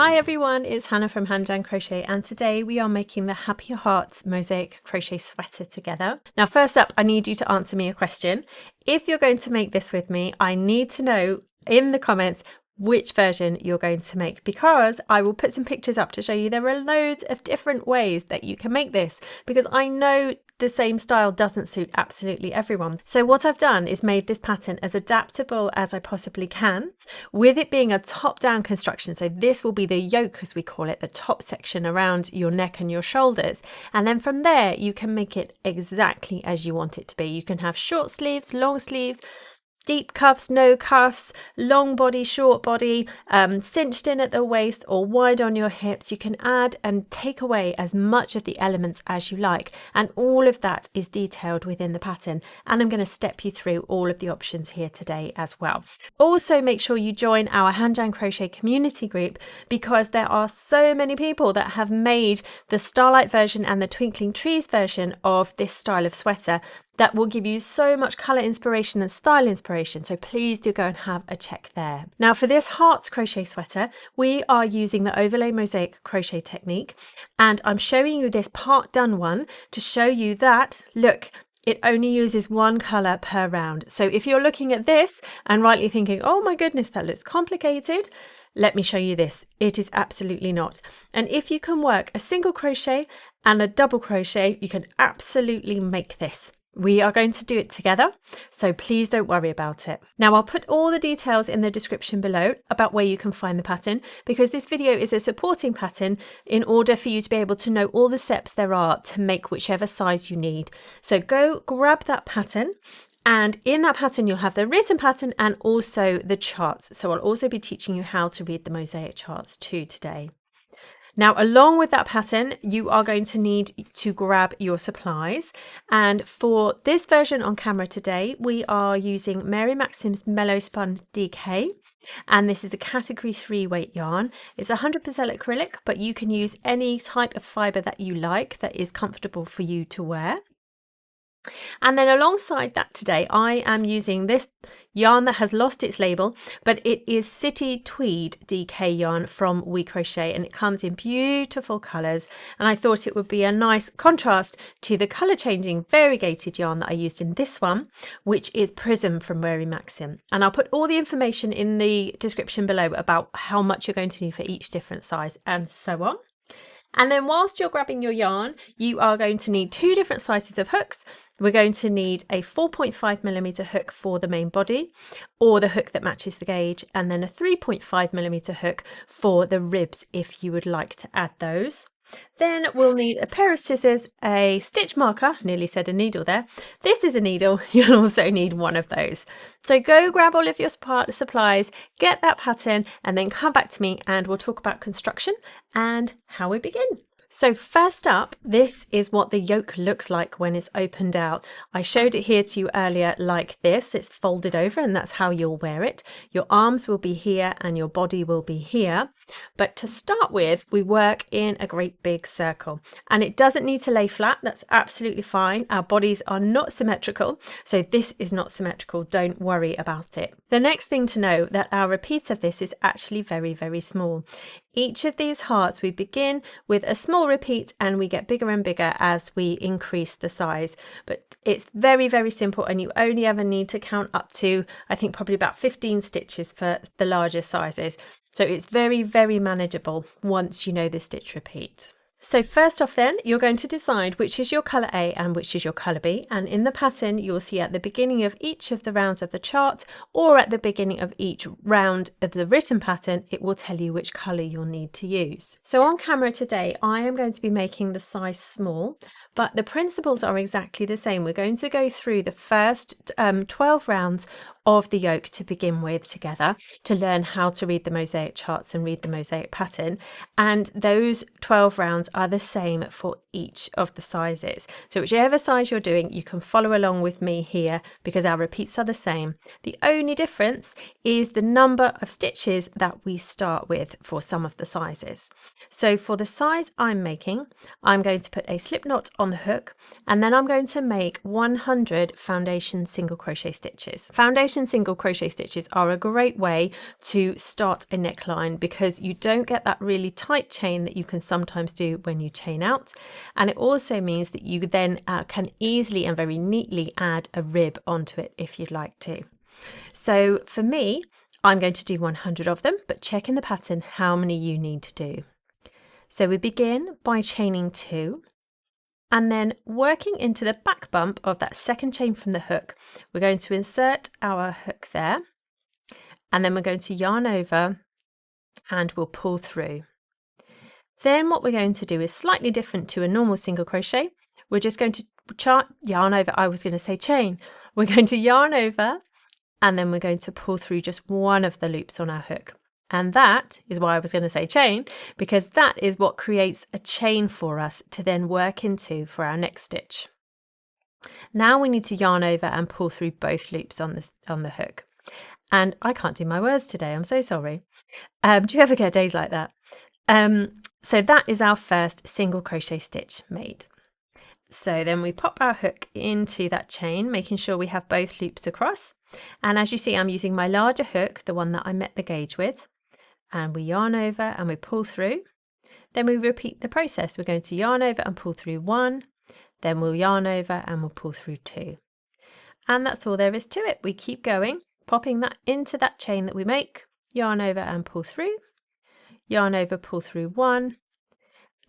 Hi everyone, it's Hannah from Hand Done Crochet, and today we are making the Happy Hearts Mosaic crochet sweater together. Now first up, I need you to answer me a question. If you're going to make this with me, I need to know in the comments which version you're going to make, because I will put some pictures up to show you there are loads of different ways that you can make this, because I know the same style doesn't suit absolutely everyone. So what I've done is made this pattern as adaptable as I possibly can, with it being a top-down construction. So this will be the yoke, as we call it, the top section around your neck and your shoulders, and then from there you can make it exactly as you want it to be. You can have short sleeves, long sleeves, deep cuffs, no cuffs, long body, short body, cinched in at the waist or wide on your hips. You can add and take away as much of the elements as you like, and all of that is detailed within the pattern, and I'm going to step you through all of the options here today as well. Also, make sure you join our Hand Done Crochet community group, because there are so many people that have made the Starlight version and the Twinkling Trees version of this style of sweater that will give you so much colour inspiration and style inspiration, so please do go and have a check there. Now for this Hearts crochet sweater, we are using the overlay mosaic crochet technique, and I'm showing you this part done one to show you that, look, it only uses one colour per round. So if you're looking at this and rightly thinking, oh my goodness, that looks complicated, let me show you this. It is absolutely not. And if you can work a single crochet and a double crochet, you can absolutely make this. We are going to do it together, so please don't worry about it. Now I'll put all the details in the description below about where you can find the pattern, because this video is a supporting pattern in order for you to be able to know all the steps there are to make whichever size you need. So go grab that pattern, and in that pattern you'll have the written pattern and also the charts. So I'll also be teaching you how to read the mosaic charts too today. Now, along with that pattern, you are going to need to grab your supplies. And for this version on camera today, we are using Mary Maxim's Mellowspun DK. And this is a category 3 weight yarn. It's 100% acrylic, but you can use any type of fibre that you like that is comfortable for you to wear. And then alongside that today, I am using this yarn that has lost its label, but it is City Tweed DK yarn from We Crochet, and it comes in beautiful colours, and I thought it would be a nice contrast to the colour changing variegated yarn that I used in this one, which is Prism from Mary Maxim. And I'll put all the information in the description below about how much you're going to need for each different size and so on. And then whilst you're grabbing your yarn, you are going to need 2 different sizes of hooks. We're going to need a 4.5mm hook for the main body, or the hook that matches the gauge, and then a 3.5mm hook for the ribs if you would like to add those. Then we'll need a pair of scissors, a stitch marker, nearly said a needle there. This is a needle, you'll also need one of those. So go grab all of your supplies, get that pattern, and then come back to me and we'll talk about construction and how we begin. So first up, this is what the yoke looks like when it's opened out. I showed it here to you earlier like this. It's folded over, and that's how you'll wear it. Your arms will be here and your body will be here. But to start with, we work in a great big circle, and it doesn't need to lay flat. That's absolutely fine. Our bodies are not symmetrical, so this is not symmetrical. Don't worry about it. The next thing to know that our repeat of this is actually very, very small. Each of these hearts, we begin with a small repeat and we get bigger and bigger as we increase the size. But it's very, very simple, and you only ever need to count up to, I think, probably about 15 stitches for the larger sizes. So it's very, very manageable once you know the stitch repeat. So first off then, you're going to decide which is your colour A and which is your colour B, and in the pattern you'll see at the beginning of each of the rounds of the chart, or at the beginning of each round of the written pattern, it will tell you which colour you'll need to use. So on camera today I am going to be making the size small, but the principles are exactly the same. We're going to go through the first 12 rounds of the yoke to begin with together to learn how to read the mosaic charts and read the mosaic pattern, and those 12 rounds are the same for each of the sizes. So whichever size you're doing, you can follow along with me here because our repeats are the same. The only difference is the number of stitches that we start with for some of the sizes. So for the size I'm making, I'm going to put a slip knot on the hook, and then I'm going to make 100 foundation single crochet stitches. Foundation single crochet stitches are a great way to start a neckline because you don't get that really tight chain that you can sometimes do when you chain out, and it also means that you then can easily and very neatly add a rib onto it if you'd like to. So for me, I'm going to do 100 of them, but check in the pattern how many you need to do. So we begin by chaining 2 and then working into the back bump of that second chain from the hook. We're going to insert our hook there, and then we're going to yarn over and we'll pull through. Then what we're going to do is slightly different to a normal single crochet. We're just going to yarn over, I was going to say chain. We're going to yarn over and then we're going to pull through just one of the loops on our hook. And that is why I was going to say chain, because that is what creates a chain for us to then work into for our next stitch. Now we need to yarn over and pull through both loops on the hook. And I can't do my words today, I'm so sorry. Do you ever get days like that? So that is our first single crochet stitch made. So then we pop our hook into that chain, making sure we have both loops across. And as you see, I'm using my larger hook, the one that I met the gauge with. And we yarn over and we pull through. Then we repeat the process. We're going to yarn over and pull through 1, then we'll yarn over and we'll pull through 2. And that's all there is to it. We keep going, popping that into that chain that we make, yarn over and pull through, yarn over, pull through 1,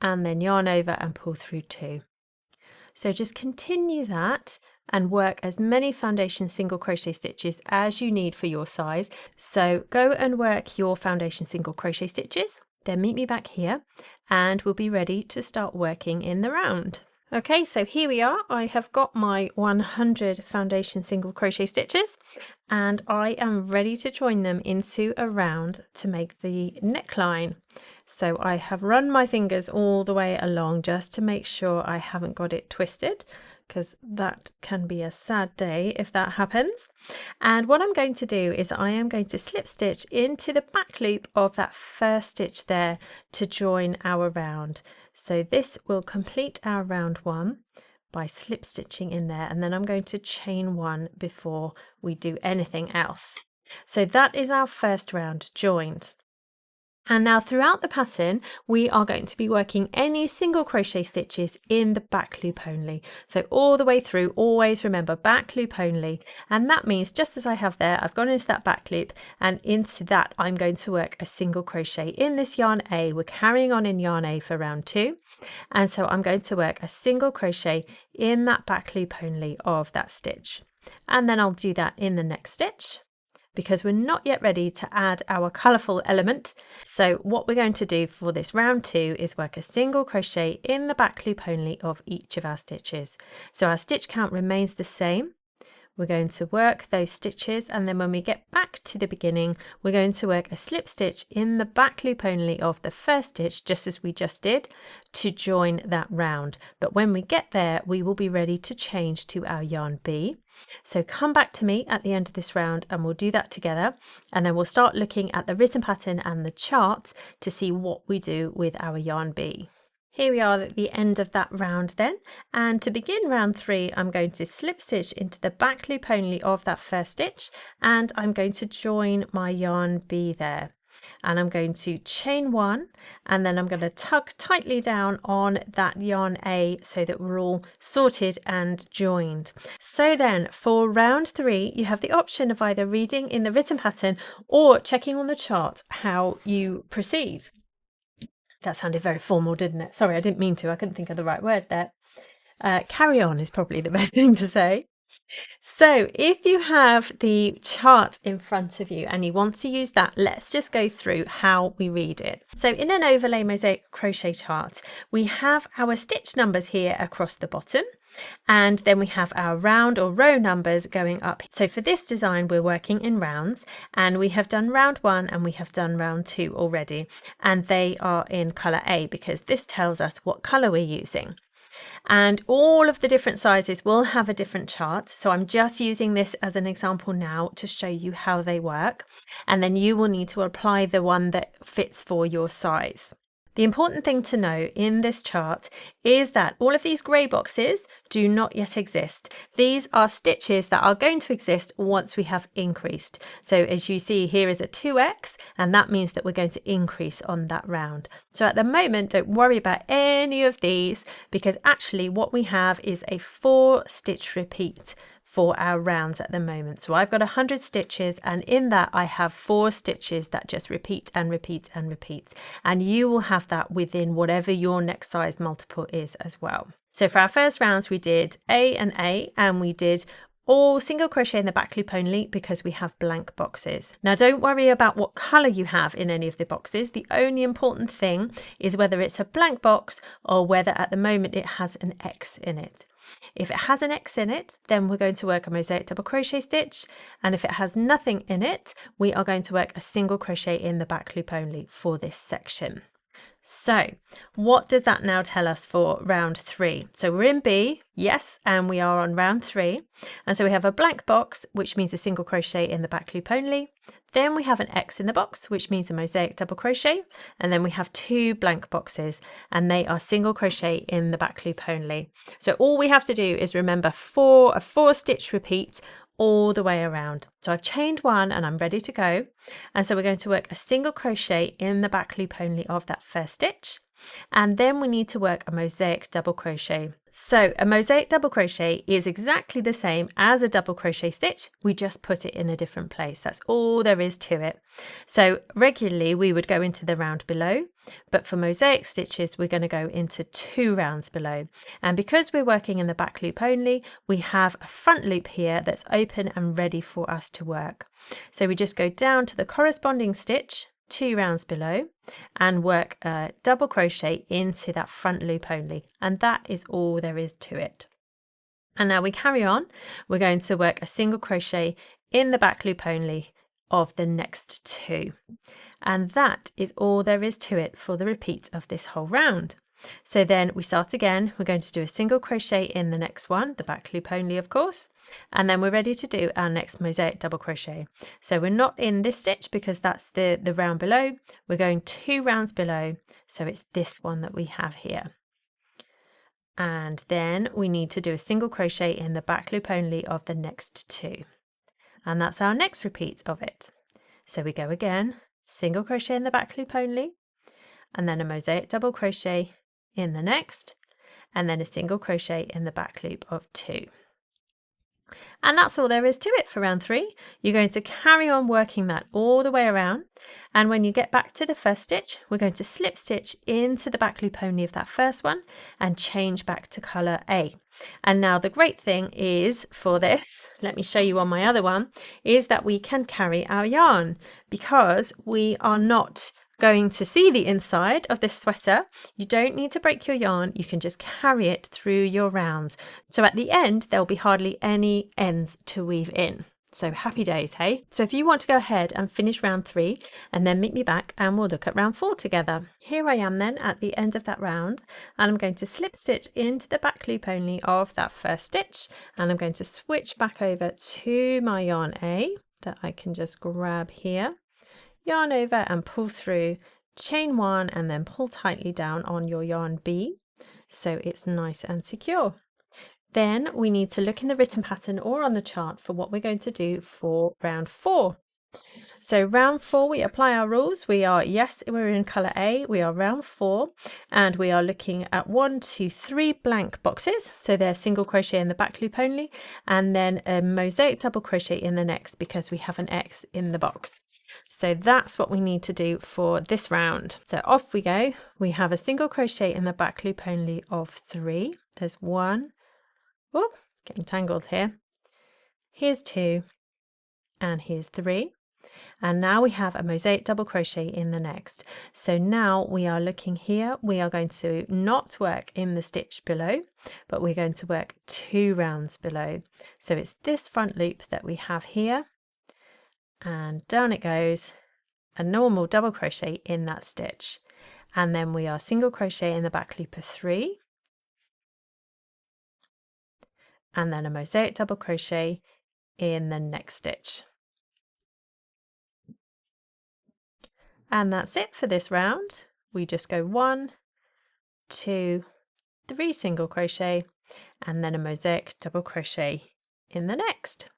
and then yarn over and pull through 2. So just continue that and work as many foundation single crochet stitches as you need for your size. So go and work your foundation single crochet stitches, then meet me back here and we'll be ready to start working in the round. Okay, so here we are. I have got my 100 foundation single crochet stitches and I am ready to join them into a round to make the neckline. So I have run my fingers all the way along just to make sure I haven't got it twisted, because that can be a sad day if that happens. And what I'm going to do is I am going to slip stitch into the back loop of that first stitch there to join our round. So this will complete our round 1 by slip stitching in there, and then I'm going to chain 1 before we do anything else. So that is our first round joined. And now throughout the pattern, we are going to be working any single crochet stitches in the back loop only. So all the way through, always remember back loop only. And that means just as I have there, I've gone into that back loop and into that, I'm going to work a single crochet in this yarn A. We're carrying on in yarn A for round 2. And so I'm going to work a single crochet in that back loop only of that stitch. And then I'll do that in the next stitch, because we're not yet ready to add our colourful element. So what we're going to do for this round 2 is work a single crochet in the back loop only of each of our stitches. So our stitch count remains the same. We're going to work those stitches, and then when we get back to the beginning, we're going to work a slip stitch in the back loop only of the first stitch, just as we just did, to join that round. But when we get there, we will be ready to change to our yarn B. So come back to me at the end of this round and we'll do that together, and then we'll start looking at the written pattern and the chart to see what we do with our yarn B. Here we are at the end of that round then, and to begin round 3 I'm going to slip stitch into the back loop only of that first stitch, and I'm going to join my yarn B there, and I'm going to chain 1, and then I'm going to tug tightly down on that yarn A so that we're all sorted and joined. So then for round 3 you have the option of either reading in the written pattern or checking on the chart how you proceed. That sounded very formal, didn't it? Sorry, I didn't mean to. I couldn't think of the right word there. Carry on is probably the best thing to say. So if you have the chart in front of you and you want to use that, let's just go through how we read it. So in an overlay mosaic crochet chart, we have our stitch numbers here across the bottom, and then we have our round or row numbers going up. So for this design, we're working in rounds, and we have done round 1 and we have done round 2 already, and they are in colour A because this tells us what colour we're using. And all of the different sizes will have a different chart, so I'm just using this as an example now to show you how they work, and then you will need to apply the one that fits for your size. The important thing to know in this chart is that all of these grey boxes do not yet exist. These are stitches that are going to exist once we have increased. So as you see, here is a 2x, and that means that we're going to increase on that round. So at the moment, don't worry about any of these, because actually what we have is a 4 stitch repeat for our rounds at the moment. So I've got 100 stitches, and in that I have 4 stitches that just repeat and repeat and repeat, and you will have that within whatever your next size multiple is as well. So for our first rounds we did A and A, and we did all single crochet in the back loop only because we have blank boxes. Now don't worry about what colour you have in any of the boxes. The only important thing is whether it's a blank box or whether at the moment it has an X in it. If it has an X in it, then we're going to work a mosaic double crochet stitch, and if it has nothing in it, we are going to work a single crochet in the back loop only for this section. So what does that now tell us for round 3? So we're in B, yes, and we are on round 3, and so we have a blank box, which means a single crochet in the back loop only. Then we have an X in the box, which means a mosaic double crochet, and then we have 2 blank boxes, and they are single crochet in the back loop only. So all we have to do is remember a 4 stitch repeat all the way around. So I've chained 1 and I'm ready to go, and so we're going to work a single crochet in the back loop only of that first stitch, and then we need to work a mosaic double crochet. So a mosaic double crochet is exactly the same as a double crochet stitch, we just put it in a different place. That's all there is to it. So regularly we would go into the round below, but for mosaic stitches we're going to go into 2 rounds below, and because we're working in the back loop only, we have a front loop here that's open and ready for us to work. So we just go down to the corresponding stitch 2 rounds below and work a double crochet into that front loop only, and that is all there is to it. And now we carry on. We're going to work a single crochet in the back loop only of the next 2, and that is all there is to it for the repeat of this whole round. So then we start again. We're going to do a single crochet in the next one, the back loop only of course, and then we're ready to do our next mosaic double crochet. So we're not in this stitch because that's the round below. We're going 2 rounds below, so it's this one that we have here. And then we need to do a single crochet in the back loop only of the next 2, and that's our next repeat of it. So we go again, single crochet in the back loop only, and then a mosaic double crochet in the next, and then a single crochet in the back loop of 2. And that's all there is to it for round 3. You're going to carry on working that all the way around, and when you get back to the first stitch, we're going to slip stitch into the back loop only of that first one and change back to colour A. And now the great thing is for this, let me show you on my other one, is that we can carry our yarn because we are not going to see the inside of this sweater. You don't need to break your yarn, you can just carry it through your rounds. So at the end, there'll be hardly any ends to weave in. So happy days, hey? So if you want to go ahead and finish round 3 and then meet me back and we'll look at round 4 together. Here I am then at the end of that round, and I'm going to slip stitch into the back loop only of that first stitch, and I'm going to switch back over to my yarn A that I can just grab here. Yarn over and pull through, chain 1 and then pull tightly down on your yarn B so it's nice and secure. Then we need to look in the written pattern or on the chart for what we're going to do for round 4. So round 4, we apply our rules. We are, yes, we're in colour A, we are round 4, and we are looking at 1, 2, 3 blank boxes. So they're single crochet in the back loop only, and then a mosaic double crochet in the next because we have an X in the box. So that's what we need to do for this round. So off we go. We have a single crochet in the back loop only of 3. There's 1. Oh, getting tangled here. Here's 2, and here's 3. And now we have a mosaic double crochet in the next. So now we are looking here, we are going to not work in the stitch below, but we're going to work 2 rounds below. So it's this front loop that we have here, and down it goes, a normal double crochet in that stitch, and then we are single crochet in the back loop of 3, and then a mosaic double crochet in the next stitch. And that's it for this round. we just go 1, 2, 3 single crochet, and then a mosaic double crochet in the next.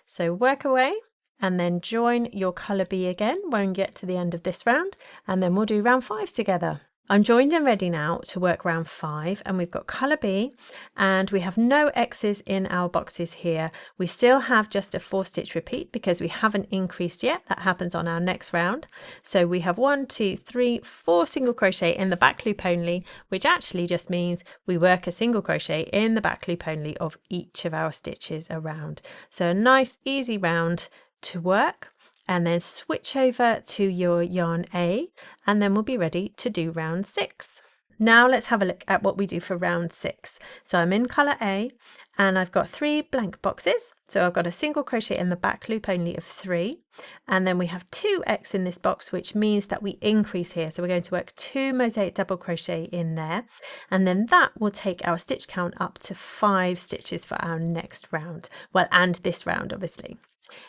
So work away and then join your colour B again when you get to the end of this round, and then we'll do round 5 together. I'm joined and ready now to work round 5, and we've got colour B, and we have no X's in our boxes here. We still have just a 4-stitch repeat because we haven't increased yet. That happens on our next round. So we have 1, 2, 3, 4 single crochet in the back loop only, which actually just means we work a single crochet in the back loop only of each of our stitches around. So a nice easy round to work. And then switch over to your yarn A, and then we'll be ready to do round 6. Now let's have a look at what we do for round 6. So I'm in colour A, and I've got 3 blank boxes. So I've got a single crochet in the back loop only of 3, and then we have 2x in this box, which means that we increase here. So we're going to work 2 mosaic double crochet in there, and then that will take our stitch count up to 5 stitches for our next round. Well, and this round obviously.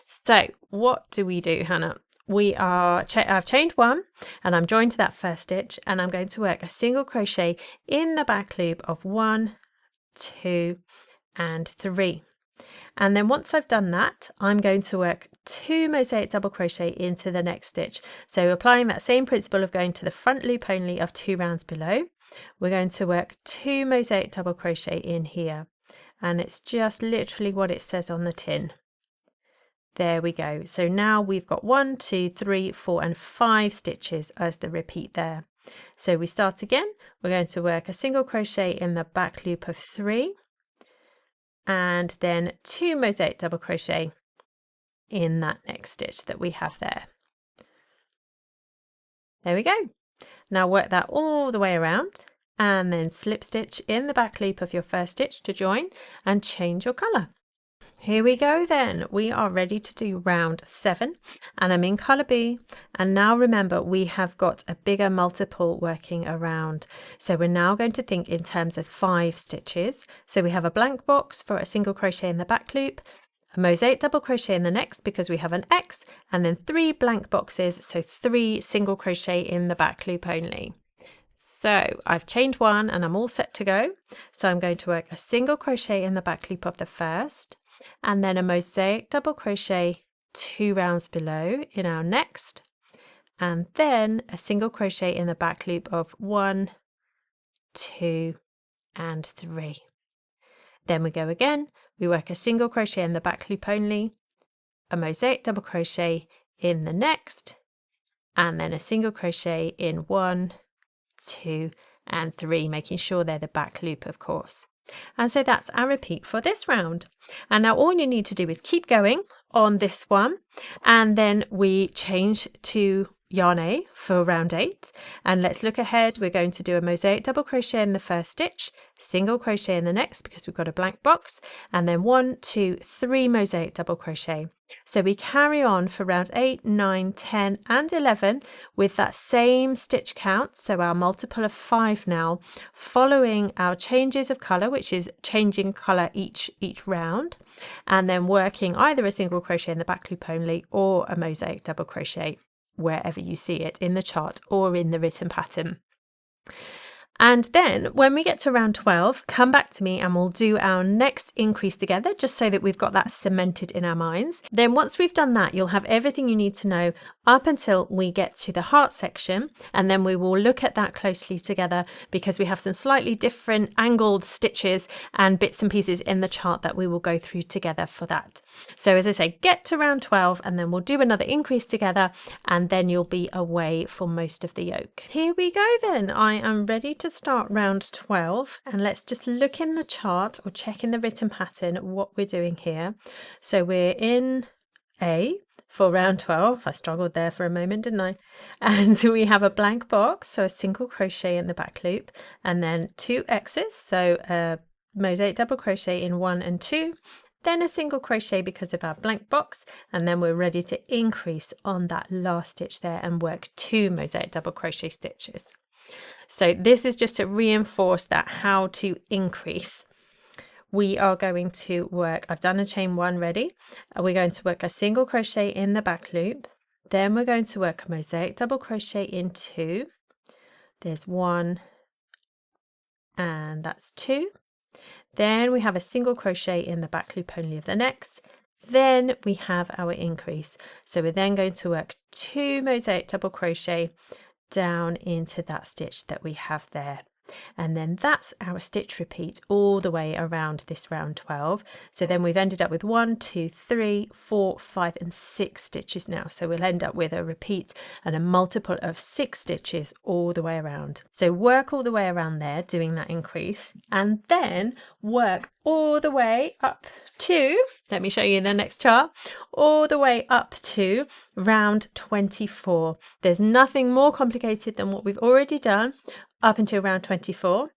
So what do we do, Hannah? I've chained 1, and I'm joined to that first stitch, and I'm going to work a single crochet in the back loop of 1, 2, and 3. And then once I've done that, I'm going to work 2 mosaic double crochet into the next stitch. So applying that same principle of going to the front loop only of 2 rounds below, we're going to work 2 mosaic double crochet in here, and it's just literally what it says on the tin. There we go. So now we've got 1, 2, 3, 4, and 5 stitches as the repeat there. So we start again. We're going to work a single crochet in the back loop of 3, and then 2 mosaic double crochet in that next stitch that we have there. There we go. Now work that all the way around, and then slip stitch in the back loop of your first stitch to join and change your colour. Here we go then, we are ready to do round 7, and I'm in colour B, and now remember we have got a bigger multiple working around. So we're now going to think in terms of 5 stitches. So we have a blank box for a single crochet in the back loop, a mosaic double crochet in the next because we have an X, and then 3 blank boxes, so 3 single crochet in the back loop only. So I've chained 1 and I'm all set to go. So I'm going to work a single crochet in the back loop of the first, and then a mosaic double crochet 2 rounds below in our next, and then a single crochet in the back loop of 1, 2, and 3. Then we go again, we work a single crochet in the back loop only, a mosaic double crochet in the next, and then a single crochet in 1, 2, and 3, making sure they're the back loop, of course. And so that's our repeat for this round. And now all you need to do is keep going on this one, and then we change to yarn A for round 8. And let's look ahead. We're going to do a mosaic double crochet in the first stitch, single crochet in the next because we've got a blank box, and then 1, 2, 3 mosaic double crochet. So we carry on for round 8, 9, 10 and 11 with that same stitch count, so our multiple of 5 now, following our changes of colour, which is changing colour each round, and then working either a single crochet in the back loop only or a mosaic double crochet wherever you see it in the chart or in the written pattern. And then when we get to round 12, come back to me and we'll do our next increase together, just so that we've got that cemented in our minds. Then once we've done that, you'll have everything you need to know up until we get to the heart section, and then we will look at that closely together because we have some slightly different angled stitches and bits and pieces in the chart that we will go through together for that. So as I say, get to round 12 and then we'll do another increase together, and then you'll be away for most of the yoke. Here we go then. I am ready to start round 12, and let's just look in the chart or check in the written pattern what we're doing here. So we're in A for round 12. I struggled there for a moment, didn't I? And so we have a blank box, so a single crochet in the back loop, and then 2 X's, so a mosaic double crochet in 1 and 2, then a single crochet because of our blank box, and then we're ready to increase on that last stitch there and work 2 mosaic double crochet stitches. So this is just to reinforce that how to increase. We are going to work, I've done a chain 1 ready, we're going to work a single crochet in the back loop, then we're going to work a mosaic double crochet in 2, There's 1 and that's 2. Then we have a single crochet in the back loop only of the next. Then we have our increase. So we're then going to work 2 mosaic double crochet down into that stitch that we have there. And then that's our stitch repeat all the way around this round 12. So then we've ended up with 1, 2, 3, 4, 5 and 6 stitches now. So we'll end up with a repeat and a multiple of 6 stitches all the way around. So work all the way around there doing that increase, and then work all the way up to, let me show you the next chart, all the way up to round 24. There's nothing more complicated than what we've already done up until round 24.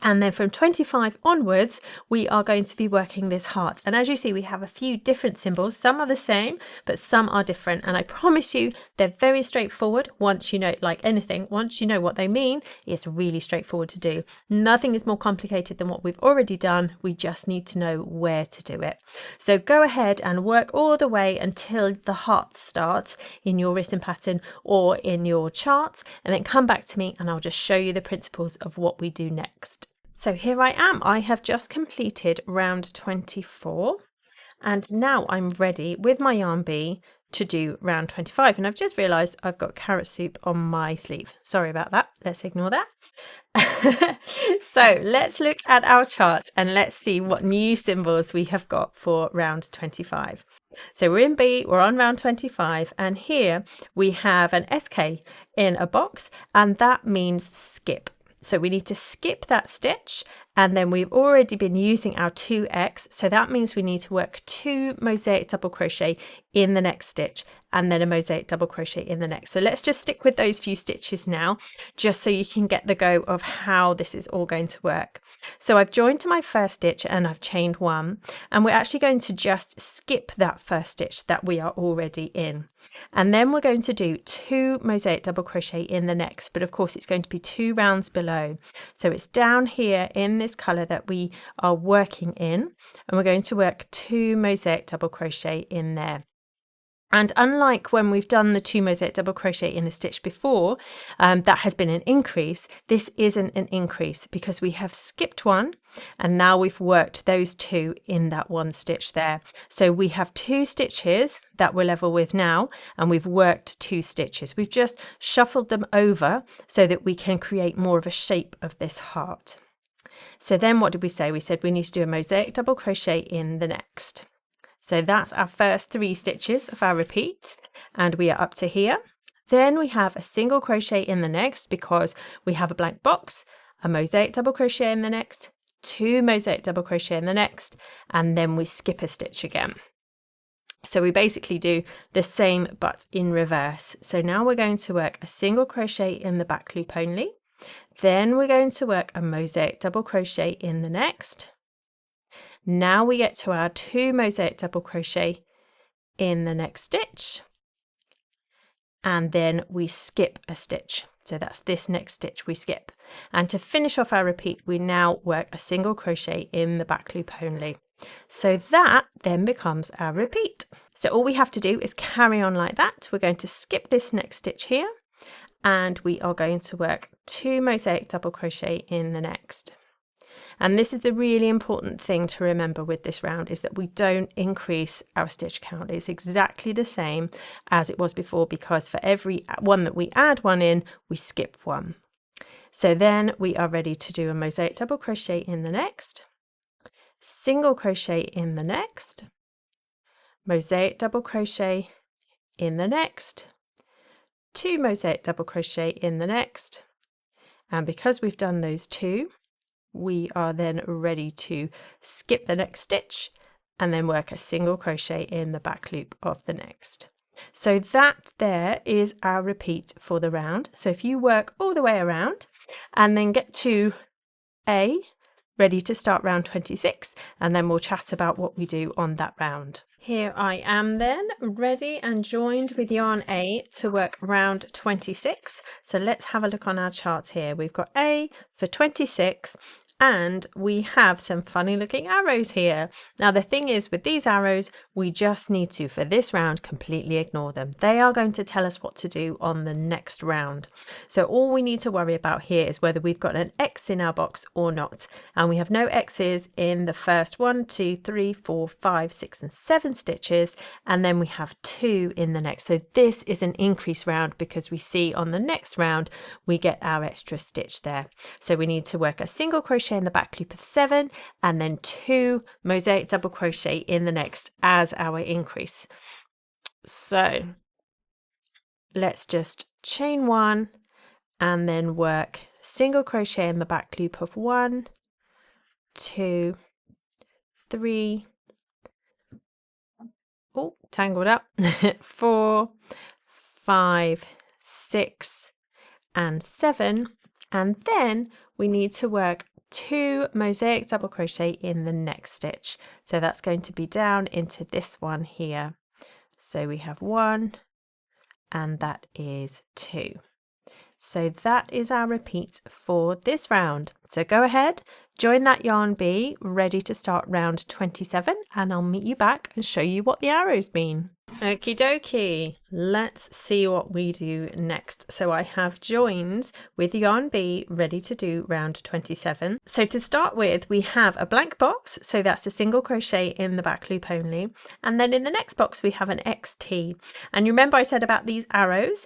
And then from 25 onwards, we are going to be working this heart. And as you see, we have a few different symbols. Some are the same, but some are different. And I promise you, they're very straightforward. Once you know, like anything, once you know what they mean, it's really straightforward to do. Nothing is more complicated than what we've already done. We just need to know where to do it. So go ahead and work all the way until the heart starts in your written pattern or in your chart, and then come back to me and I'll just show you the principles of what we do next. So here I am. I have just completed round 24 and now I'm ready with my yarn bee to do round 25, and I've just realized I've got carrot soup on my sleeve. Sorry about that. Let's ignore that. So let's look at our chart and let's see what new symbols we have got for round 25. So we're in B, we're on round 25, and here we have an SK in a box, and that means skip. So we need to skip that stitch, and then we've already been using our 2x, so that means we need to work 2 mosaic double crochet in the next stitch and then a mosaic double crochet in the next. So let's just stick with those few stitches now, just so you can get the go of how this is all going to work. So I've joined to my first stitch and I've chained 1, and we're actually going to just skip that first stitch that we are already in. And then we're going to do 2 mosaic double crochet in the next, but of course it's going to be 2 rounds below. So it's down here in this colour that we are working in, and we're going to work 2 mosaic double crochet in there. And unlike when we've done the 2 mosaic double crochet in a stitch before, that has been an increase, this isn't an increase because we have skipped 1 and now we've worked those 2 in that 1 stitch there. So we have 2 stitches that we're level with now, and we've worked 2 stitches. We've just shuffled them over so that we can create more of a shape of this heart. So then what did we say? We said we need to do a mosaic double crochet in the next. So that's our first 3 stitches of our repeat, and we are up to here. Then we have a single crochet in the next because we have a blank box, a mosaic double crochet in the next, 2 mosaic double crochet in the next, and then we skip a stitch again. So we basically do the same but in reverse. So now we're going to work a single crochet in the back loop only. Then we're going to work a mosaic double crochet in the next. Now we get to our 2 mosaic double crochet in the next stitch, and then we skip a stitch. So that's this next stitch we skip. And to finish off our repeat, we now work a single crochet in the back loop only. So that then becomes our repeat. So all we have to do is carry on like that. We're going to skip this next stitch here, and we are going to work 2 mosaic double crochet in the next. And this is the really important thing to remember with this round, is that we don't increase our stitch count. It's exactly the same as it was before, because for every one that we add 1 in, we skip 1. So then we are ready to do a mosaic double crochet in the next, single crochet in the next, mosaic double crochet in the next, 2 mosaic double crochet in the next. And because we've done those 2, we are then ready to skip the next stitch and then work a single crochet in the back loop of the next. So that there is our repeat for the round. So if you work all the way around and then get to A, ready to start round 26, and then we'll chat about what we do on that round. Here I am then, ready and joined with yarn A to work round 26. So let's have a look on our chart here. We've got A for 26, And we have some funny looking arrows here. Now the thing is with these arrows, we just need to, for this round, completely ignore them. They are going to tell us what to do on the next round. So all we need to worry about here is whether we've got an X in our box or not. And we have no X's in the first 1, 2, 3, 4, 5, 6 and 7 stitches. And then we have 2 in the next. So this is an increase round because we see on the next round, we get our extra stitch there. So we need to work a single crochet in the back loop of 7 and then 2 mosaic double crochet in the next as our increase. So let's just chain 1 and then work single crochet in the back loop of 1, 2, 3, oh, tangled up, 4, 5, 6 and 7, and then we need to work 2 mosaic double crochet in the next stitch. So that's going to be down into this one here. So we have 1 and that is 2. So that is our repeat for this round. So go ahead, join that yarn bee, ready to start round 27, and I'll meet you back and show you what the arrows mean. Okie dokie, let's see what we do next. So I have joined with yarn B ready to do round 27. So to start with, we have a blank box, so that's a single crochet in the back loop only, and then in the next box we have an XT. And you remember I said about these arrows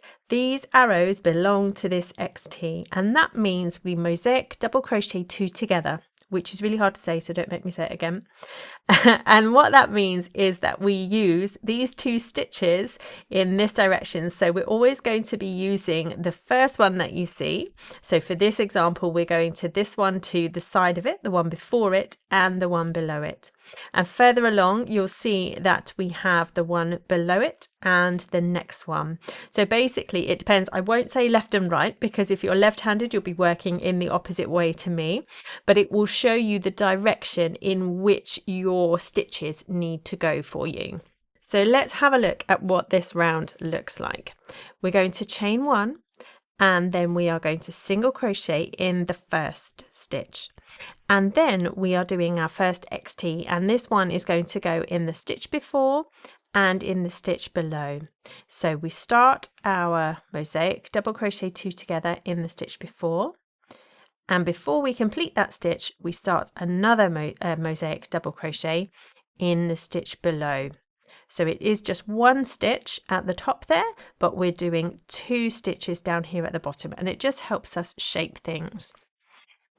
belong to this XT, and that means we mosaic double crochet 2 together, which is really hard to say, so don't make me say it again. And what that means is that we use these 2 stitches in this direction. So we're always going to be using the first one that you see. So for this example, we're going to this one to the side of it, the one before it, and the one below it. And further along, you'll see that we have the one below it and the next one. So basically it depends. I won't say left and right, because if you're left-handed, you'll be working in the opposite way to me, but it will show you the direction in which your stitches need to go for you. So let's have a look at what this round looks like. We're going to chain 1 and then we are going to single crochet in the first stitch. And then we are doing our first XT, and this one is going to go in the stitch before and in the stitch below. So we start our mosaic double crochet 2 together in the stitch before, and before we complete that stitch we start another mosaic double crochet in the stitch below. So it is just 1 stitch at the top there, but we're doing 2 stitches down here at the bottom, and it just helps us shape things.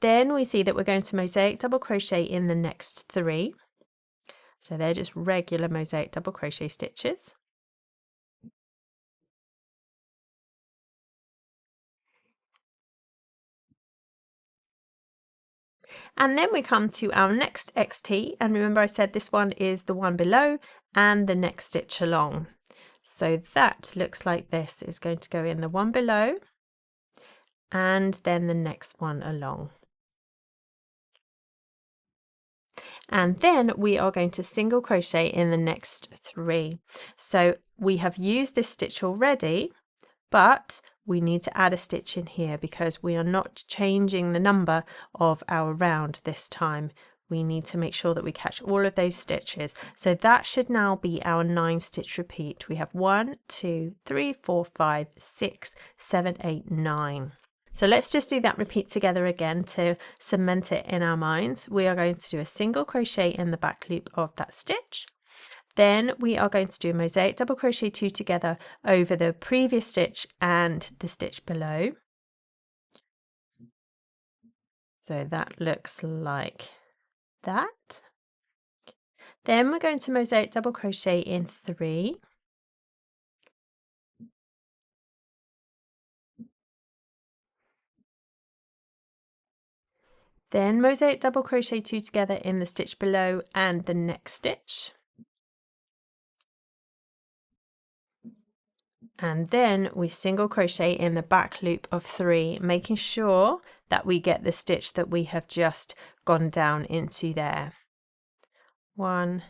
Then we see that we're going to mosaic double crochet in the next 3. So they're just regular mosaic double crochet stitches. And then we come to our next XT, and remember I said this one is the one below and the next stitch along. So that looks like this is going to go in the one below and then the next one along. And then we are going to single crochet in the next 3. So we have used this stitch already, but we need to add a stitch in here because we are not changing the number of our round this time. We need to make sure that we catch all of those stitches. So that should now be our 9 stitch repeat. We have 1, 2, 3, 4, 5, 6, 7, 8, 9. So let's just do that repeat together again to cement it in our minds. We are going to do a single crochet in the back loop of that stitch. Then we are going to do a mosaic double crochet 2 together over the previous stitch and the stitch below. So that looks like that. Then we're going to mosaic double crochet in 3. Then mosaic double crochet 2 together in the stitch below and the next stitch. And then we single crochet in the back loop of 3, making sure that we get the stitch that we have just gone down into there. 1,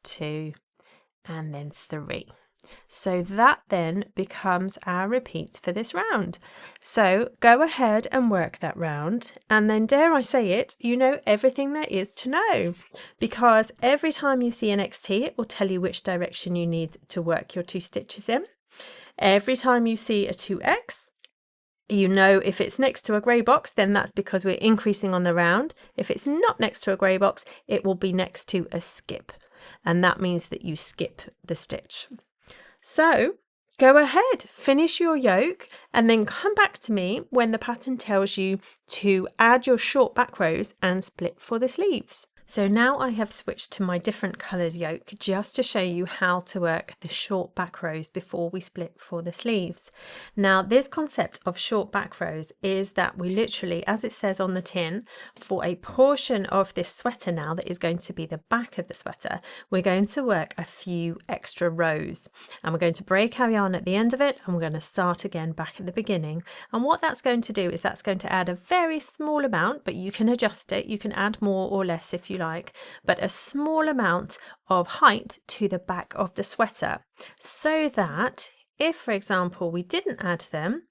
2, and then 3. So that then becomes our repeat for this round. So go ahead and work that round, and then, dare I say it, you know everything there is to know, because every time you see an XT, it will tell you which direction you need to work your 2 stitches in. Every time you see a 2X, you know if it's next to a grey box, then that's because we're increasing on the round. If it's not next to a grey box, it will be next to a skip, and that means that you skip the stitch. So go ahead, finish your yoke, and then come back to me when the pattern tells you to add your short back rows and split for the sleeves. So now I have switched to my different coloured yoke just to show you how to work the short back rows before we split for the sleeves. Now this concept of short back rows is that we literally, as it says on the tin, for a portion of this sweater now that is going to be the back of the sweater, we're going to work a few extra rows, and we're going to break our yarn at the end of it, and we're going to start again back at the beginning. And what that's going to do is that's going to add a very small amount, but you can adjust it, you can add more or less if you like, but a small amount of height to the back of the sweater, so that if, for example, we didn't add them,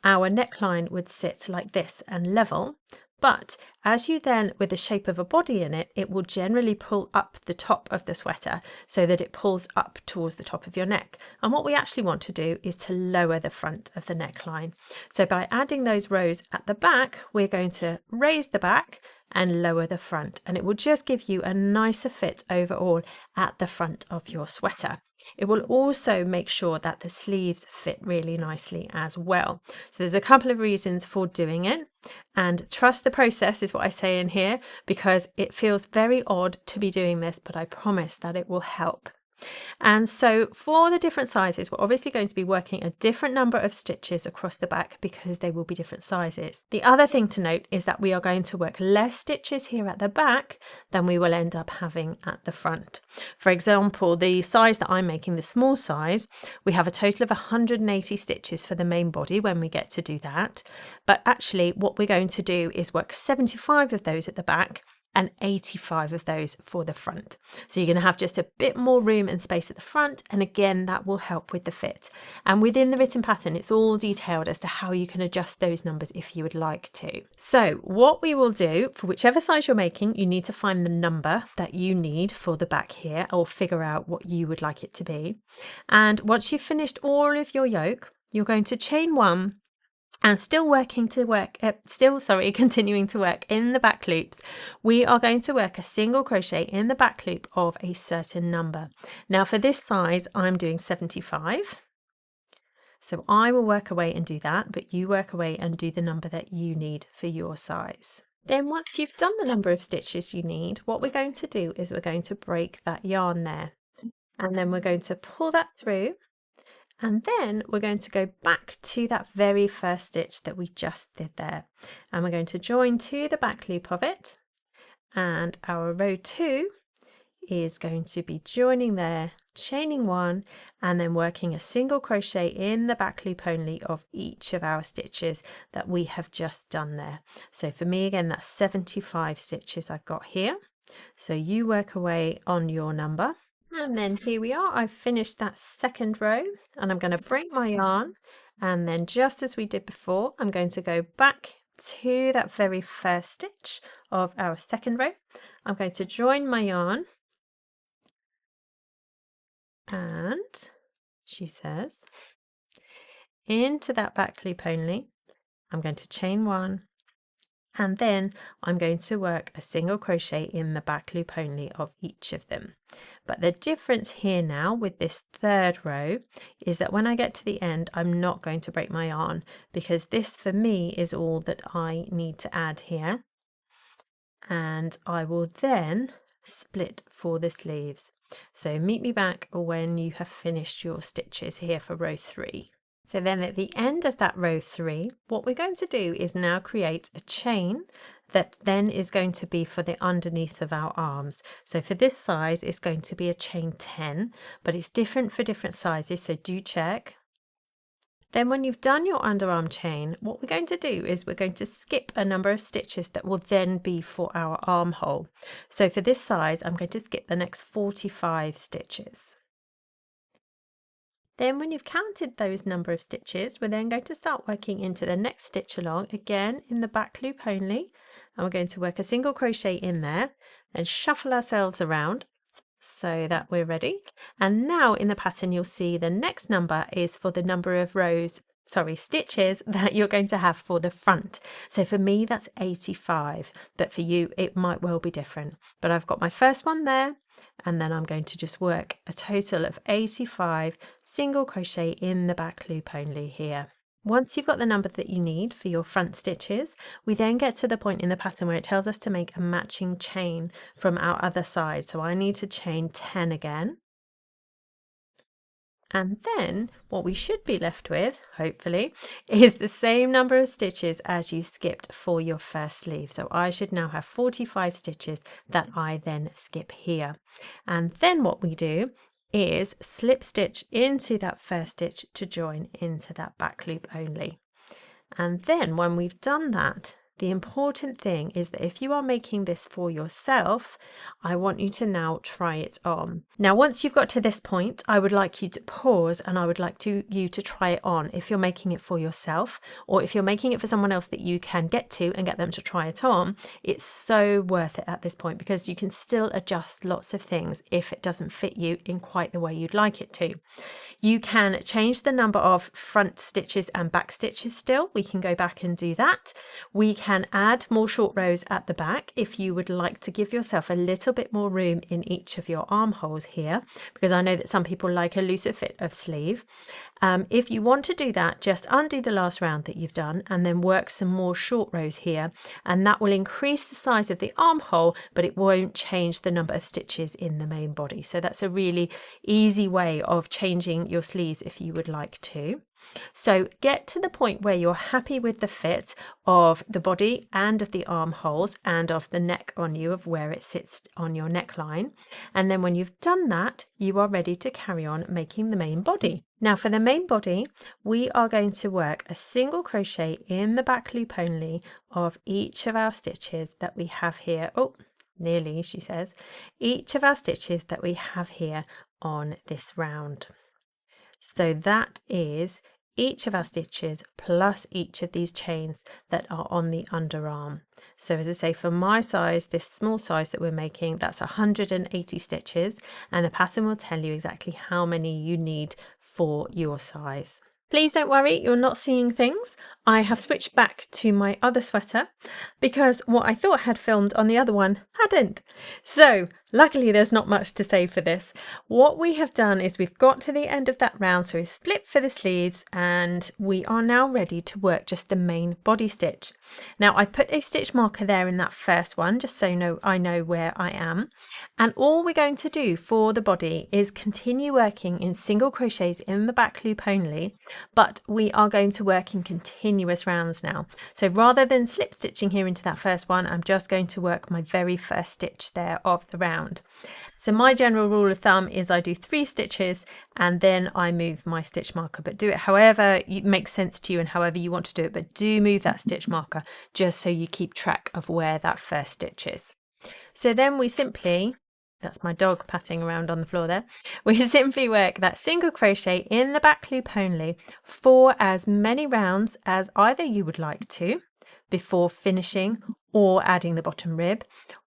our neckline would sit like this and level. But as you then, with the shape of a body in it, it will generally pull up the top of the sweater so that it pulls up towards the top of your neck. And what we actually want to do is to lower the front of the neckline. So by adding those rows at the back, we're going to raise the back and lower the front, and it will just give you a nicer fit overall at the front of your sweater. It will also make sure that the sleeves fit really nicely as well. So there's a couple of reasons for doing it, and trust the process is what I say in here, because it feels very odd to be doing this, but I promise that it will help. And so for the different sizes, we're obviously going to be working a different number of stitches across the back because they will be different sizes. The other thing to note is that we are going to work less stitches here at the back than we will end up having at the front. For example, the size that I'm making, the small size, we have a total of 180 stitches for the main body when we get to do that. But actually what we're going to do is work 75 of those at the back and 85 of those for the front. So you're going to have just a bit more room and space at the front, and again that will help with the fit. And within the written pattern it's all detailed as to how you can adjust those numbers if you would like to. So what we will do, for whichever size you're making, you need to find the number that you need for the back here, or figure out what you would like it to be. And once you've finished all of your yoke, you're going to chain 1, and continuing to work in the back loops, we are going to work a single crochet in the back loop of a certain number. Now for this size I'm doing 75, so I will work away and do that, but you work away and do the number that you need for your size. Then once you've done the number of stitches you need, what we're going to do is we're going to break that yarn there, and then we're going to pull that through. And then we're going to go back to that very first stitch that we just did there, and we're going to join to the back loop of it, and our row 2 is going to be joining there, chaining 1, and then working a single crochet in the back loop only of each of our stitches that we have just done there. So for me again, that's 75 stitches I've got here, so you work away on your number. And then here we are, I've finished that second row, and I'm going to break my yarn, and then just as we did before, I'm going to go back to that very first stitch of our second row. I'm going to join my yarn, and she says into that back loop only, I'm going to chain 1, and then I'm going to work a single crochet in the back loop only of each of them. But the difference here now with this third row is that when I get to the end, I'm not going to break my yarn, because this for me is all that I need to add here, and I will then split for the sleeves. So meet me back when you have finished your stitches here for row 3. So then at the end of that row 3, what we're going to do is now create a chain that then is going to be for the underneath of our arms. So for this size, it's going to be a chain 10, but it's different for different sizes, so do check. Then when you've done your underarm chain, what we're going to do is we're going to skip a number of stitches that will then be for our armhole. So for this size, I'm going to skip the next 45 stitches. Then when you've counted those number of stitches, we're then going to start working into the next stitch along, again in the back loop only, and we're going to work a single crochet in there, then shuffle ourselves around so that we're ready. And now in the pattern you'll see the next number is for the number of stitches that you're going to have for the front. So for me that's 85, but for you it might well be different. But I've got my first one there, and then I'm going to just work a total of 85 single crochet in the back loop only here. Once you've got the number that you need for your front stitches, we then get to the point in the pattern where it tells us to make a matching chain from our other side. So I need to chain 10 again. And then what we should be left with, hopefully, is the same number of stitches as you skipped for your first sleeve. So I should now have 45 stitches that I then skip here. And then what we do is slip stitch into that first stitch to join into that back loop only. And then when we've done that, the important thing is that if you are making this for yourself, I want you to now try it on. Now, once you've got to this point, I would like you to pause and I would like you to try it on if you're making it for yourself, or if you're making it for someone else that you can get to and get them to try it on. It's so worth it at this point because you can still adjust lots of things if it doesn't fit you in quite the way you'd like it to. You can change the number of front stitches and back stitches still. We can go back and do that. We can add more short rows at the back if you would like to give yourself a little bit more room in each of your armholes here, because I know that some people like a looser fit of sleeve. If you want to do that, just undo the last round that you've done and then work some more short rows here, and that will increase the size of the armhole, but it won't change the number of stitches in the main body. So that's a really easy way of changing your sleeves if you would like to. So get to the point where you're happy with the fit of the body and of the armholes and of the neck on you, of where it sits on your neckline. And then when you've done that, you are ready to carry on making the main body. Now for the main body, we are going to work a single crochet in the back loop only of each of our stitches that we have here. Oh, nearly, she says. Each of our stitches that we have here on this round. So that is each of our stitches plus each of these chains that are on the underarm. So as I say, for my size, this small size that we're making, that's 180 stitches, and the pattern will tell you exactly how many you need for your size. Please don't worry, you're not seeing things. I have switched back to my other sweater because what I thought I had filmed on the other one hadn't. So luckily there's not much to say for this. What we have done is we've got to the end of that round, so we've split for the sleeves and we are now ready to work just the main body stitch. Now I put a stitch marker there in that first one just so I know where I am, and all we're going to do for the body is continue working in single crochets in the back loop only, but we are going to work in continuous rounds now. So rather than slip stitching here into that first one, I'm just going to work my very first stitch there of the round. So my general rule of thumb is I do 3 stitches and then I move my stitch marker, but do it however it makes sense to you and however you want to do it, but do move that stitch marker just so you keep track of where that first stitch is. So then we simply, that's my dog patting around on the floor there, we simply work that single crochet in the back loop only for as many rounds as either you would like to before finishing or adding the bottom rib,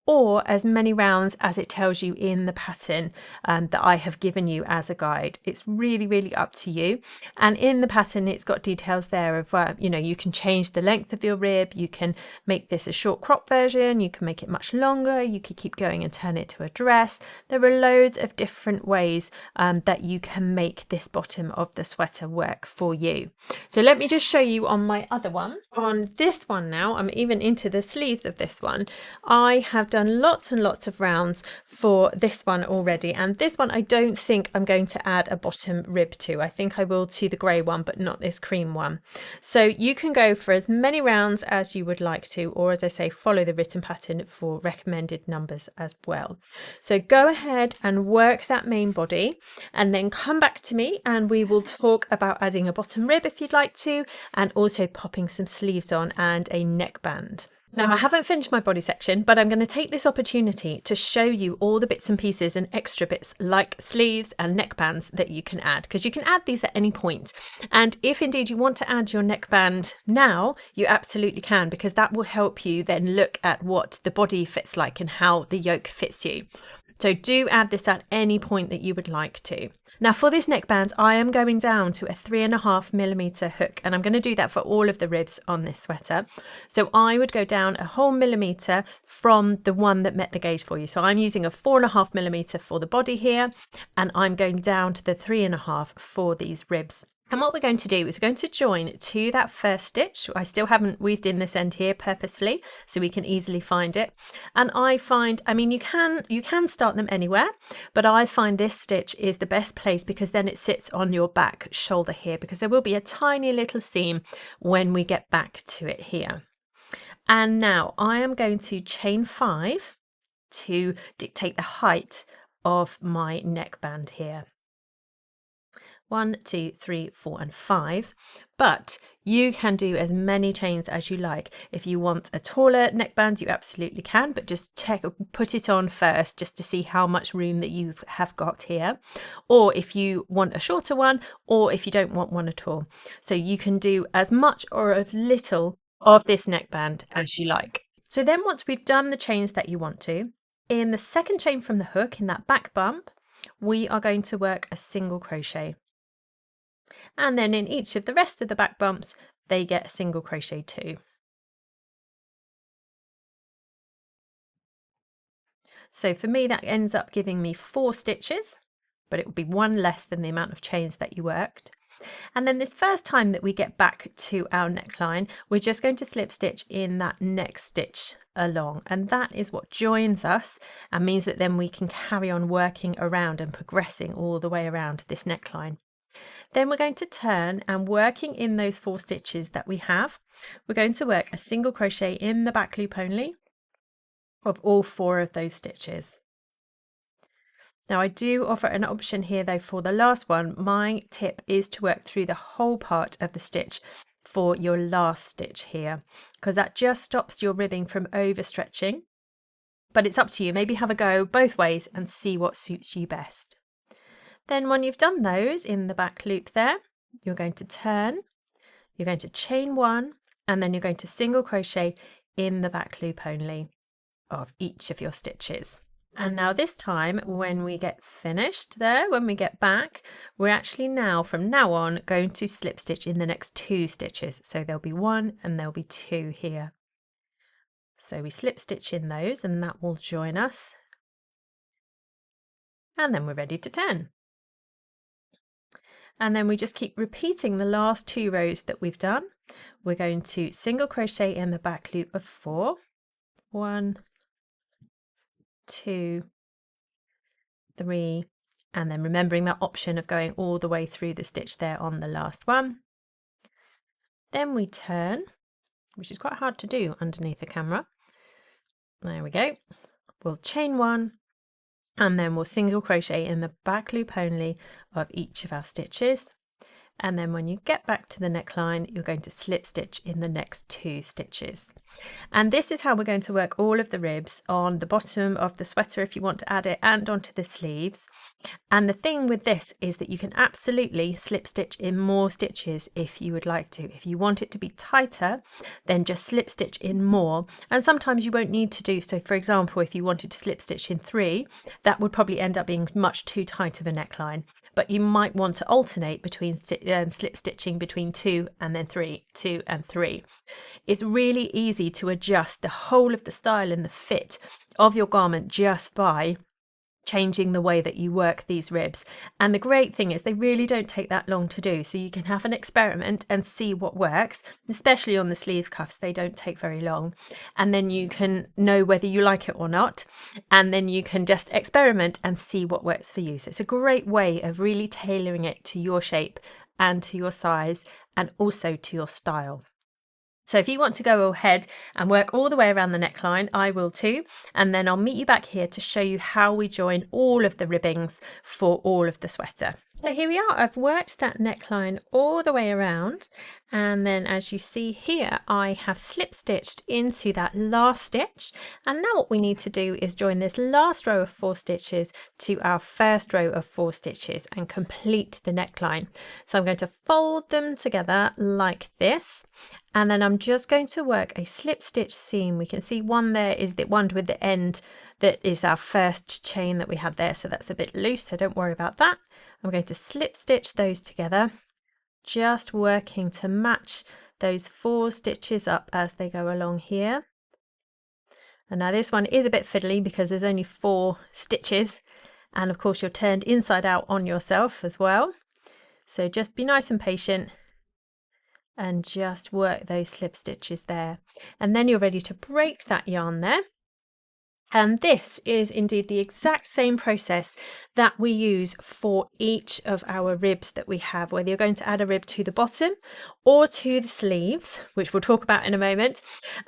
or as many rounds as it tells you in the pattern that I have given you as a guide. It's really, really up to you. And in the pattern, it's got details there of, you can change the length of your rib. You can make this a short crop version. You can make it much longer. You could keep going and turn it to a dress. There are loads of different ways that you can make this bottom of the sweater work for you. So let me just show you on my other one. On this one now, I'm even into the sleeves of this one. I have done lots and lots of rounds for this one already, and this one I don't think I'm going to add a bottom rib to. I think I will to the grey one, but not this cream one. So you can go for as many rounds as you would like to, or as I say, follow the written pattern for recommended numbers as well. So go ahead and work that main body and then come back to me and we will talk about adding a bottom rib if you'd like to, and also popping some sleeves on and a neckband. Now, I haven't finished my body section, but I'm going to take this opportunity to show you all the bits and pieces and extra bits like sleeves and neckbands that you can add, because you can add these at any point. And if indeed you want to add your neckband now, you absolutely can, because that will help you then look at what the body fits like and how the yoke fits you. So do add this at any point that you would like to. Now for this neckband, I am going down to a 3.5mm hook, and I'm going to do that for all of the ribs on this sweater. So I would go down a whole millimetre from the one that met the gauge for you. So I'm using a 4.5mm for the body here, and I'm going down to the 3.5 for these ribs. And what we're going to do is we're going to join to that first stitch. I still haven't weaved in this end here purposefully, so we can easily find it. And I find, I mean, you can start them anywhere, but I find this stitch is the best place, because then it sits on your back shoulder here, because there will be a tiny little seam when we get back to it here. And now I am going to chain 5 to dictate the height of my neckband here. 1, 2, 3, 4 and 5, but you can do as many chains as you like. If you want a taller neckband, you absolutely can, but just put it on first just to see how much room that you have got here, or if you want a shorter one, or if you don't want one at all. So you can do as much or as little of this neckband as you like. So then once we've done the chains that you want to, in the second chain from the hook, in that back bump, we are going to work a single crochet. And then in each of the rest of the back bumps, they get a single crochet too. So for me, that ends up giving me 4 stitches, but it will be 1 less than the amount of chains that you worked. And then this first time that we get back to our neckline, we're just going to slip stitch in that next stitch along, and that is what joins us and means that then we can carry on working around and progressing all the way around this neckline. Then we're going to turn, and working in those 4 stitches that we have, we're going to work a single crochet in the back loop only of all 4 of those stitches. Now I do offer an option here though for the last one. My tip is to work through the whole part of the stitch for your last stitch here, because that just stops your ribbing from overstretching. But it's up to you. Maybe have a go both ways and see what suits you best. Then when you've done those in the back loop there, you're going to turn, you're going to chain 1, and then you're going to single crochet in the back loop only of each of your stitches. And now this time when we get finished there, when we get back, we're actually now from now on going to slip stitch in the next 2 stitches. So there'll be 1 and there'll be 2 here. So we slip stitch in those, and that will join us. And then we're ready to turn. And then we just keep repeating the last 2 rows that we've done. We're going to single crochet in the back loop of 4, 1, 2, 3, and then remembering that option of going all the way through the stitch there on the last one. Then we turn, which is quite hard to do underneath the camera. There we go. We'll chain 1, and then we'll single crochet in the back loop only of each of our stitches. And then when you get back to the neckline, you're going to slip stitch in the next 2 stitches. And this is how we're going to work all of the ribs on the bottom of the sweater if you want to add it, and onto the sleeves. And the thing with this is that you can absolutely slip stitch in more stitches if you would like to. If you want it to be tighter, then just slip stitch in more. And sometimes you won't need to do so. For example, if you wanted to slip stitch in 3, that would probably end up being much too tight of a neckline. But you might want to alternate between slip stitching between 2 and then 3, 2 and 3. It's really easy to adjust the whole of the style and the fit of your garment just by changing the way that you work these ribs. And the great thing is they really don't take that long to do, so you can have an experiment and see what works, especially on the sleeve cuffs. They don't take very long, and then you can know whether you like it or not, and then you can just experiment and see what works for you. So it's a great way of really tailoring it to your shape and to your size and also to your style. So if you want to go ahead and work all the way around the neckline, I will too. And then I'll meet you back here to show you how we join all of the ribbings for all of the sweater. So here we are, I've worked that neckline all the way around, and then as you see here I have slip stitched into that last stitch, and now what we need to do is join this last row of 4 stitches to our first row of 4 stitches and complete the neckline. So I'm going to fold them together like this, and then I'm just going to work a slip stitch seam. We can see one there is the one with the end that is our first chain that we had there, so that's a bit loose, so don't worry about that. I'm going to slip stitch those together, just working to match those 4 stitches up as they go along here. And now this one is a bit fiddly because there's only 4 stitches, and of course you're turned inside out on yourself as well. So just be nice and patient and just work those slip stitches there. And then you're ready to break that yarn there. And this is indeed the exact same process that we use for each of our ribs that we have, whether you're going to add a rib to the bottom or to the sleeves, which we'll talk about in a moment.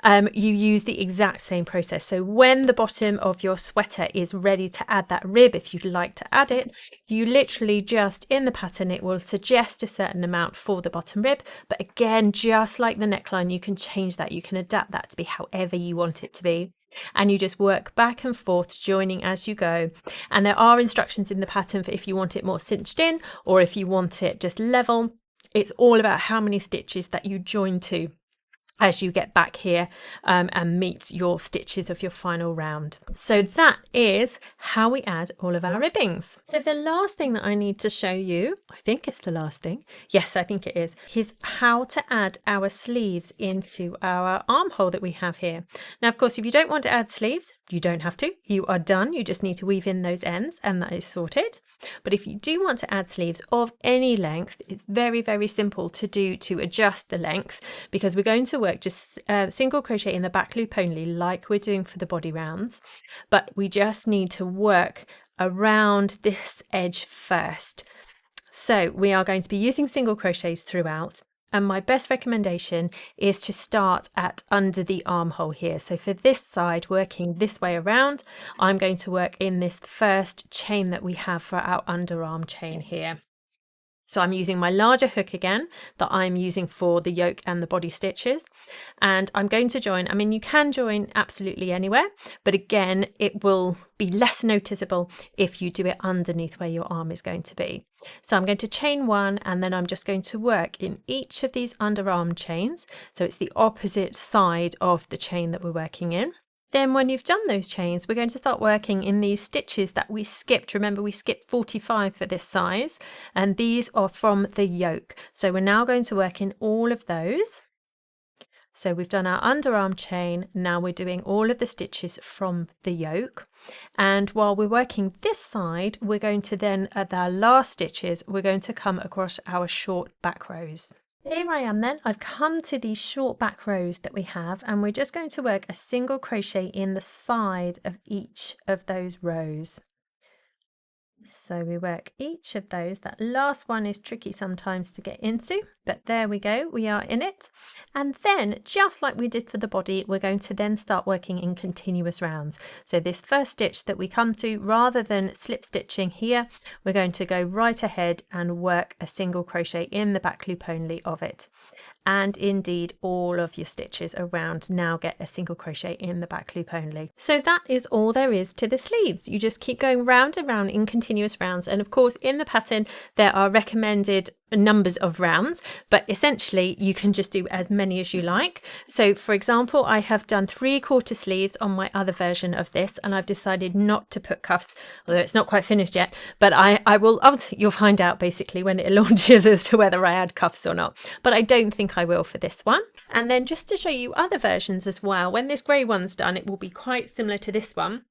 You use the exact same process. So when the bottom of your sweater is ready to add that rib, if you'd like to add it, you literally just in the pattern, it will suggest a certain amount for the bottom rib. But again, just like the neckline, you can change that. You can adapt that to be however you want it to be. And you just work back and forth, joining as you go. And there are instructions in the pattern for if you want it more cinched in or if you want it just level. It's all about how many stitches that you join to as you get back here and meet your stitches of your final round. So that is how we add all of our ribbings. So the last thing that I need to show you, I think it's the last thing, yes I think it is how to add our sleeves into our armhole that we have here. Now of course if you don't want to add sleeves, you don't have to, you are done, you just need to weave in those ends and that is sorted. But if you do want to add sleeves of any length, it's very, very simple to do to adjust the length, because we're going to work just single crochet in the back loop only, like we're doing for the body rounds. But we just need to work around this edge first. So we are going to be using single crochets throughout. And my best recommendation is to start at under the armhole here. So for this side, working this way around, I'm going to work in this first chain that we have for our underarm chain here. So I'm using my larger hook again that I'm using for the yoke and the body stitches, and I'm going to join, I mean you can join absolutely anywhere, but again it will be less noticeable if you do it underneath where your arm is going to be. So I'm going to chain 1 and then I'm just going to work in each of these underarm chains, so it's the opposite side of the chain that we're working in. Then when you've done those chains, we're going to start working in these stitches that we skipped. Remember, we skipped 45 for this size, and these are from the yoke. So we're now going to work in all of those. So we've done our underarm chain. Now we're doing all of the stitches from the yoke. And while we're working this side, we're going to then, at our last stitches, we're going to come across our short back rows. Here I am then, I've come to these short back rows that we have, and we're just going to work a single crochet in the side of each of those rows. So we work each of those. That last one is tricky sometimes to get into, but there we go, we are in it. And then just like we did for the body, we're going to then start working in continuous rounds. So this first stitch that we come to, rather than slip stitching here, we're going to go right ahead and work a single crochet in the back loop only of it. And indeed all of your stitches around now get a single crochet in the back loop only. So that is all there is to the sleeves. You just keep going round and round in continuous rounds, and of course in the pattern there are recommended numbers of rounds, but essentially you can just do as many as you like. So for example, I have done 3/4 sleeves on my other version of this, and I've decided not to put cuffs, although it's not quite finished yet, but I will, you'll find out basically when it launches as to whether I add cuffs or not, but I don't think I will for this one. And then just to show you other versions as well, when this grey one's done, it will be quite similar to this one.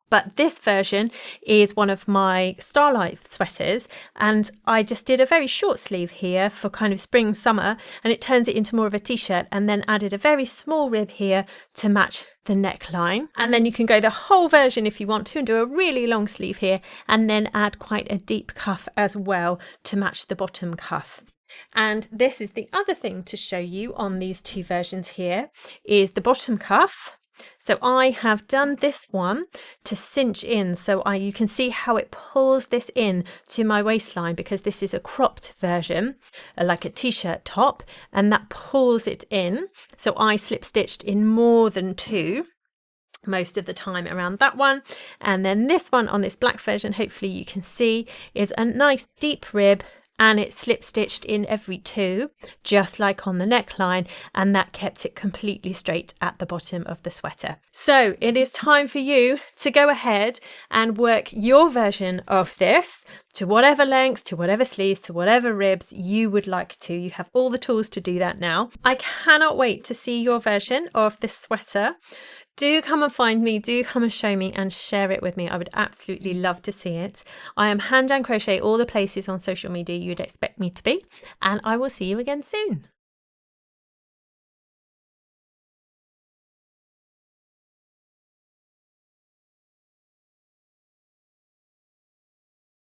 But this version is one of my Starlight sweaters, and I just did a very short sleeve here for kind of spring summer, and it turns it into more of a t-shirt, and then added a very small rib here to match the neckline. And then you can go the whole version if you want to and do a really long sleeve here, and then add quite a deep cuff as well to match the bottom cuff. And this is the other thing to show you on these two versions here, is the bottom cuff. So I have done this one to cinch in, so you can see how it pulls this in to my waistline, because this is a cropped version, like a t-shirt top, and that pulls it in. So I slip stitched in more than 2 most of the time around that one. And then this one on this black version, hopefully you can see, is a nice deep rib, and it's slip stitched in every 2, just like on the neckline, and that kept it completely straight at the bottom of the sweater. So it is time for you to go ahead and work your version of this to whatever length, to whatever sleeves, to whatever ribs you would like to. You have all the tools to do that now. I cannot wait to see your version of this sweater. Do come and find me, do come and show me and share it with me. I would absolutely love to see it. I am Hand and Crochet all the places on social media you'd expect me to be, and I will see you again soon.